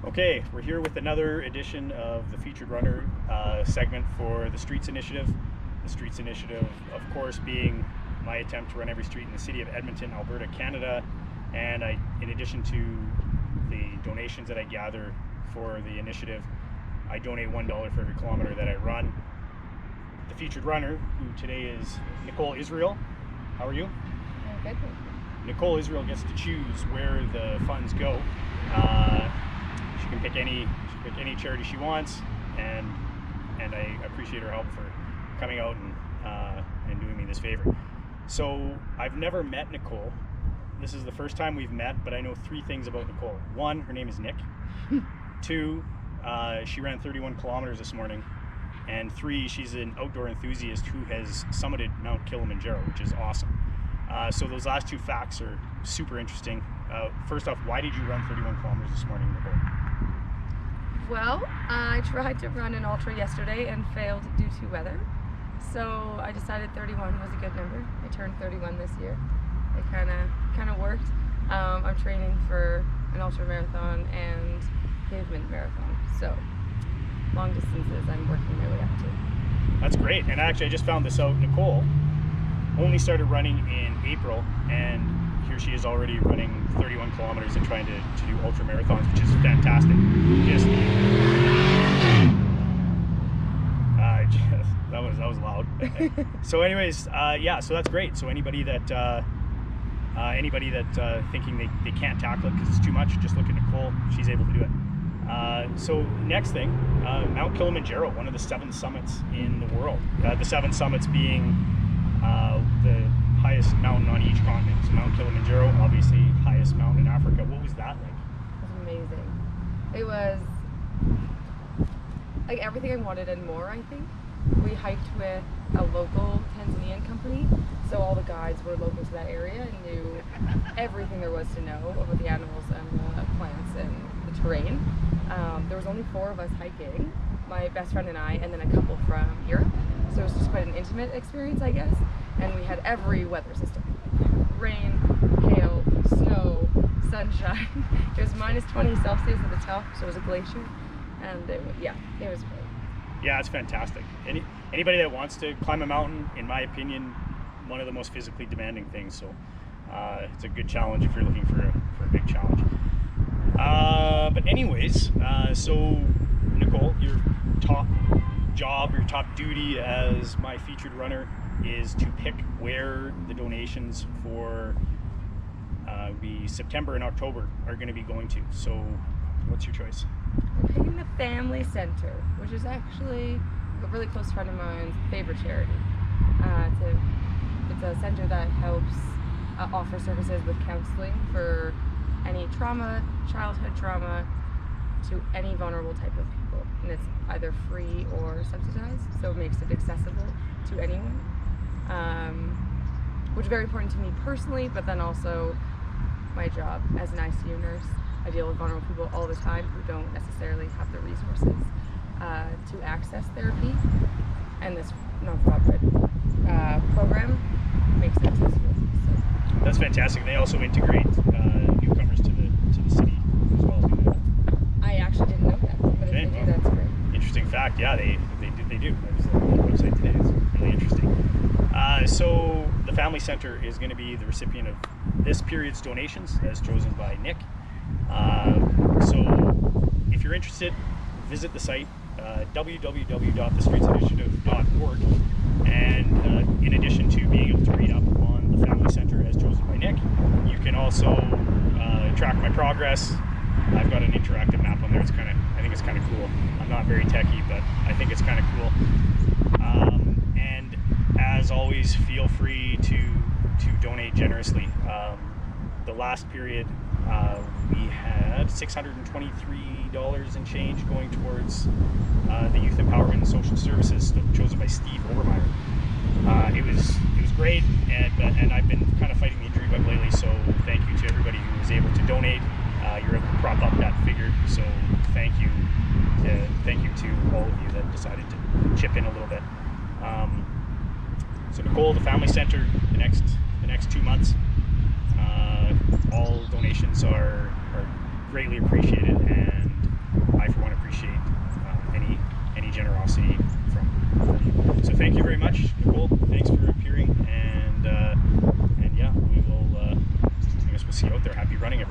Okay, we're here with another edition of the Featured Runner segment for the Streets Initiative. The Streets Initiative, of course, being my attempt to run every street in the city of Edmonton, Alberta, Canada. And in addition to the donations that I gather for the initiative, I donate $1 for every kilometer that I run. The Featured Runner, who today is Nicole Israel. How are you? I'm good, thank you. Nicole Israel gets to choose where the funds go. She can pick any charity she wants, and I appreciate her help for coming out and doing me this favor. So I've never met Nicole. This is the first time we've met, but I know three things about Nicole. One, her name is Nick. Two, she ran 31 kilometers this morning. And three, she's an outdoor enthusiast who has summited Mount Kilimanjaro, which is awesome. So those last two facts are super interesting. First off, why did you run 31 kilometers this morning, Nicole? Well, I tried to run an ultra yesterday and failed due to weather. So I decided 31 was a good number. I turned 31 this year. It kind of worked. I'm training for an ultra marathon and pavement marathon. So long distances I'm working my way up to. That's great. And actually, I just found this out. Nicole only started running in April, and here she is already running 31 kilometers and trying to do ultra marathons, which is fantastic. That was loud. So anyways, yeah, so that's great. So anybody that thinking they can't tackle it because it's too much, just look at Nicole. She's able to do it. So next thing, Mount Kilimanjaro, one of the 7 summits in the world. The 7 summits being the highest mountain on each continent. So Mount Kilimanjaro, obviously highest mountain in Africa. What was that like? It was amazing. It was like everything I wanted and more, I think. We hiked with a local Tanzanian company, so all the guides were local to that area and knew everything there was to know about the animals and the plants and the terrain. There was only 4 of us hiking, my best friend and I, and then a couple from Europe. So it was just quite an intimate experience, I guess. And we had every weather system. Rain, hail, snow, sunshine. It was minus 20 Celsius at the top, so it was a glacier. And it was great. Yeah, it's fantastic. Anybody that wants to climb a mountain, in my opinion, one of the most physically demanding things. So it's a good challenge if you're looking for a big challenge. But anyways, so Nicole, your top job, your top duty as my featured runner is to pick where the donations for the September and October are going to be going to. So what's your choice? We're picking the Family Center, which is actually a really close friend of mine's favorite charity. It's a center that helps offer services with counseling for any trauma, childhood trauma, to any vulnerable type of people. And it's either free or subsidized, so it makes it accessible to anyone. Which is very important to me personally, but then also my job as an ICU nurse. I deal with vulnerable people all the time who don't necessarily have the resources to access therapy, and this nonprofit program makes it accessible. So. That's fantastic. They also integrate newcomers to the city as well. I actually didn't know that, but okay. If they do, that's great. Interesting fact. Yeah, they do. I was looking on the website today. It's really interesting. So the Family Center is going to be the recipient of this period's donations, as chosen by Nick. So if you're interested, visit the site www.thestreetsinitiative.org, and in addition to being able to read up on the Family Center as chosen by Nick, you can also track my progress. I've got an interactive map on there. I think it's kind of cool. I'm not very techy, but I think it's kind of cool. And as always, feel free to donate generously. The last period, we had $623 and change going towards the Youth Empowerment and Social Services, chosen by Steve Obermeyer. It was great, and I've been kind of fighting the injury bug lately, so thank you to everybody who was able to donate. You're able to prop up that figure, so thank you to all of you that decided to chip in a little bit. So Nicole, the Family Center, the next 2 months, all donations are greatly appreciated, and appreciate any generosity from you. So thank you very much, Nicole. Thanks for appearing, and yeah, we will. I guess we'll see you out there. Happy running, everyone.